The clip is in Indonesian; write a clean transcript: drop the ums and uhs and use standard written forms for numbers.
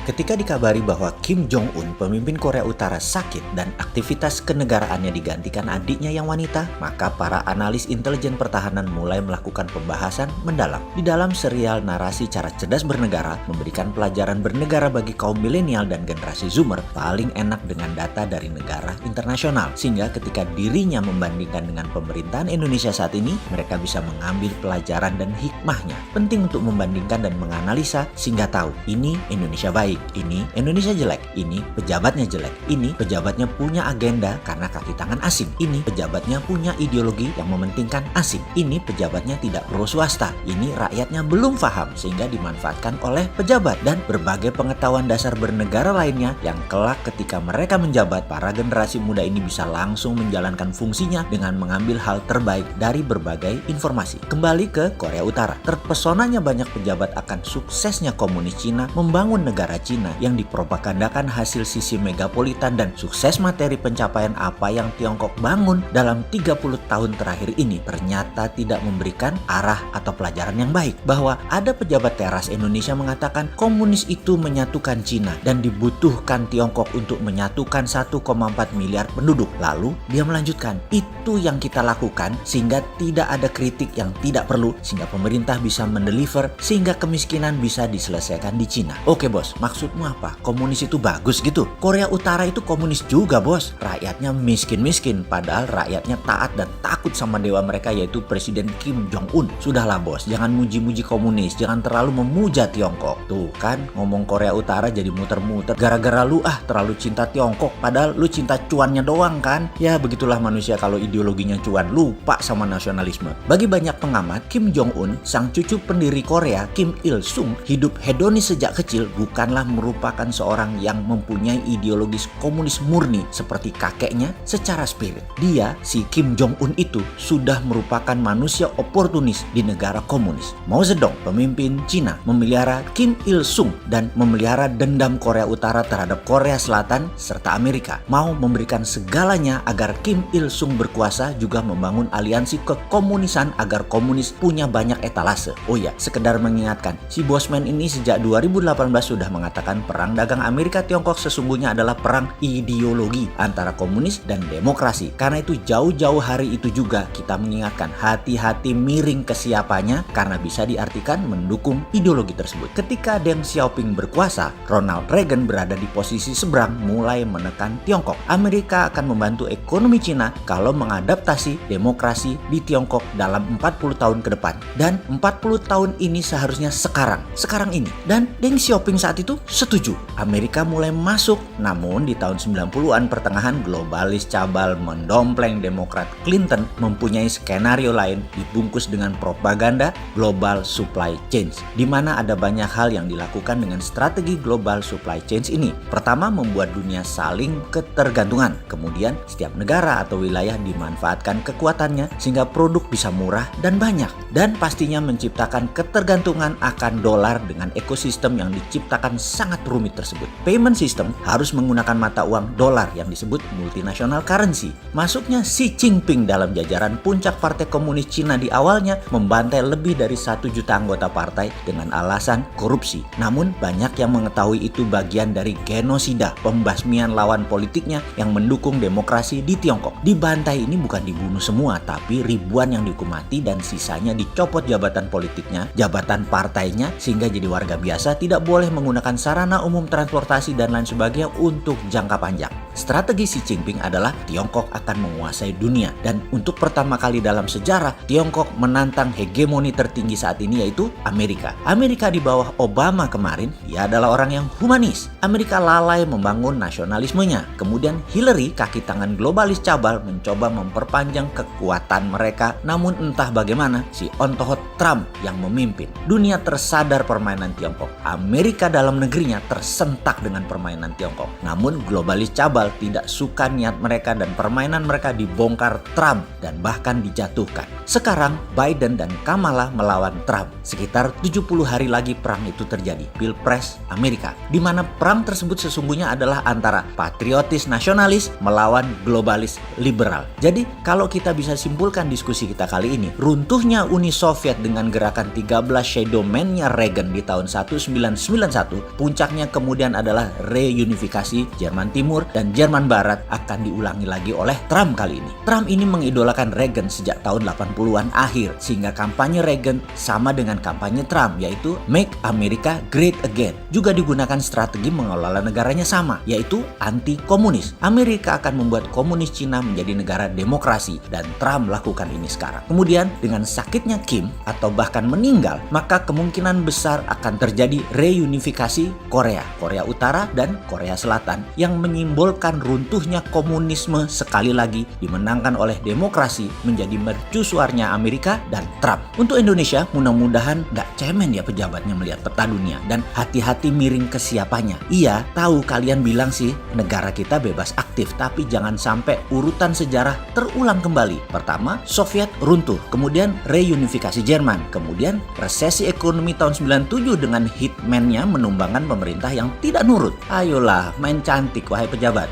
Ketika dikabari bahwa Kim Jong-un, pemimpin Korea Utara, sakit dan aktivitas kenegaraannya digantikan adiknya yang wanita, maka para analis intelijen pertahanan mulai melakukan pembahasan mendalam. Di dalam serial narasi cara cerdas bernegara, memberikan pelajaran bernegara bagi kaum milenial dan generasi Zoomer paling enak dengan data dari negara internasional. Sehingga ketika dirinya membandingkan dengan pemerintahan Indonesia saat ini, mereka bisa mengambil pelajaran dan hikmahnya. Penting untuk membandingkan dan menganalisa sehingga tahu ini Indonesia baik, ini Indonesia jelek, ini pejabatnya jelek, ini pejabatnya punya agenda karena kaki tangan asing, ini pejabatnya punya ideologi yang mementingkan asing, ini pejabatnya tidak pro swasta, ini rakyatnya belum paham sehingga dimanfaatkan oleh pejabat, dan berbagai pengetahuan dasar bernegara lainnya yang kelak ketika mereka menjabat, para generasi muda ini bisa langsung menjalankan fungsinya dengan mengambil hal terbaik dari berbagai informasi. Kembali ke Korea Utara, terpesonanya banyak pejabat akan suksesnya komunis Cina membangun negara Cina yang dipropagandakan hasil sisi megapolitan dan sukses materi pencapaian apa yang Tiongkok bangun dalam 30 tahun terakhir ini ternyata tidak memberikan arah atau pelajaran yang baik. Bahwa ada pejabat teras Indonesia mengatakan komunis itu menyatukan Cina dan dibutuhkan Tiongkok untuk menyatukan 1,4 miliar penduduk. Lalu dia melanjutkan, itu yang kita lakukan sehingga tidak ada kritik yang tidak perlu, sehingga pemerintah bisa mendeliver, sehingga kemiskinan bisa diselesaikan di Cina. Oke bos, maksudmu apa? Komunis itu bagus gitu? Korea Utara itu komunis juga bos. Rakyatnya miskin-miskin, padahal rakyatnya taat dan takut sama dewa mereka yaitu Presiden Kim Jong-un. Sudahlah bos, jangan muji-muji komunis, jangan terlalu memuja Tiongkok. Tuh kan, ngomong Korea Utara jadi muter-muter gara-gara lu terlalu cinta Tiongkok, padahal lu cinta cuannya doang kan? Ya begitulah manusia kalau ideologinya cuan, lupa sama nasionalisme. Bagi banyak pengamat, Kim Jong-un, sang cucu pendiri Korea, Kim Il-sung, hidup hedonis sejak kecil, bukanlah merupakan seorang yang mempunyai ideologis komunis murni seperti kakeknya secara spirit. Dia, si Kim Jong-un itu, sudah merupakan manusia oportunis di negara komunis. Mao Zedong, pemimpin Cina, memelihara Kim Il-sung dan memelihara dendam Korea Utara terhadap Korea Selatan serta Amerika. Mao memberikan segalanya agar Kim Il-sung berkuasa, juga membangun aliansi kekomunisan agar komunis punya banyak etalase. Oh ya, sekedar mengingatkan, si bosman ini sejak 2018 sudah mengatakan perang dagang Amerika Tiongkok sesungguhnya adalah perang ideologi antara komunis dan demokrasi. Karena itu jauh-jauh hari itu juga kita mengingatkan hati-hati miring ke siapanya karena bisa diartikan mendukung ideologi tersebut. Ketika Deng Xiaoping berkuasa, Ronald Reagan berada di posisi seberang mulai menekan Tiongkok. Amerika akan membantu ekonomi Cina kalau mengadaptasi demokrasi di Tiongkok dalam 40 tahun ke depan. Dan 40 tahun ini seharusnya sekarang ini. Dan Deng Xiaoping saat itu setuju. Amerika mulai masuk, namun di tahun 90-an pertengahan globalis cabal mendompleng Demokrat Clinton mempunyai skenario lain dibungkus dengan propaganda global supply chain, di mana ada banyak hal yang dilakukan dengan strategi global supply chain ini. Pertama, membuat dunia saling ketergantungan. Kemudian setiap negara atau wilayah dimanfaatkan kekuatannya sehingga produk bisa murah dan banyak. Dan pastinya menciptakan ketergantungan akan dolar dengan ekosistem yang diciptakan sangat rumit tersebut. Payment system harus menggunakan mata uang dolar yang disebut multinational currency. Masuknya Xi Jinping dalam jajaran puncak Partai Komunis Cina di awalnya membantai lebih dari 1 juta anggota partai dengan alasan korupsi. Namun banyak yang mengetahui itu bagian dari genosida, pembasmian lawan politiknya yang mendukung demokrasi di Tiongkok. Dibantai ini bukan dibunuh semua, tapi ribuan yang dihukum mati dan sisanya dicopot jabatan politiknya, jabatan partainya, sehingga jadi warga biasa tidak boleh menggunakan sarana umum transportasi dan lain sebagainya untuk jangka panjang. Strategi Xi Jinping adalah Tiongkok akan menguasai dunia, dan untuk pertama kali dalam sejarah Tiongkok menantang hegemoni tertinggi saat ini yaitu Amerika. Amerika di bawah Obama kemarin, ia adalah orang yang humanis. Amerika lalai membangun nasionalismenya. Kemudian Hillary, kaki tangan globalis cabal, mencoba memperpanjang kekuatan mereka. Namun entah bagaimana si ontohot Trump yang memimpin. Dunia tersadar permainan Tiongkok. Amerika dalam negerinya tersentak dengan permainan Tiongkok. Namun globalis cabal tidak suka niat mereka dan permainan mereka dibongkar Trump dan bahkan dijatuhkan. Sekarang Biden dan Kamala melawan Trump. Sekitar 70 hari lagi perang itu terjadi, Pilpres Amerika, di mana perang tersebut sesungguhnya adalah antara patriotis nasionalis melawan globalis liberal. Jadi kalau kita bisa simpulkan diskusi kita kali ini, runtuhnya Uni Soviet dengan gerakan 13 Shadow Man-nya Reagan di tahun 1991 Puncaknya kemudian adalah reunifikasi Jerman Timur dan Jerman Barat akan diulangi lagi oleh Trump kali ini. Trump ini mengidolakan Reagan sejak tahun 80-an akhir, sehingga kampanye Reagan sama dengan kampanye Trump, yaitu Make America Great Again. Juga digunakan strategi mengelola negaranya sama, yaitu anti-komunis. Amerika akan membuat komunis Cina menjadi negara demokrasi, dan Trump lakukan ini sekarang. Kemudian dengan sakitnya Kim atau bahkan meninggal, maka kemungkinan besar akan terjadi reunifikasi Korea Utara dan Korea Selatan yang menyimbolkan runtuhnya komunisme sekali lagi dimenangkan oleh demokrasi menjadi mercusuarnya Amerika dan Trump. Untuk Indonesia, mudah-mudahan nggak cemen ya pejabatnya melihat peta dunia dan hati-hati miring ke siapanya. Iya, tahu kalian bilang sih negara kita bebas aktif, tapi jangan sampai urutan sejarah terulang kembali. Pertama, Soviet runtuh, kemudian reunifikasi Jerman, kemudian resesi ekonomi tahun 97 dengan hitman-nya menumbangkan pemerintah yang tidak nurut. Ayolah, main cantik wahai pejabat.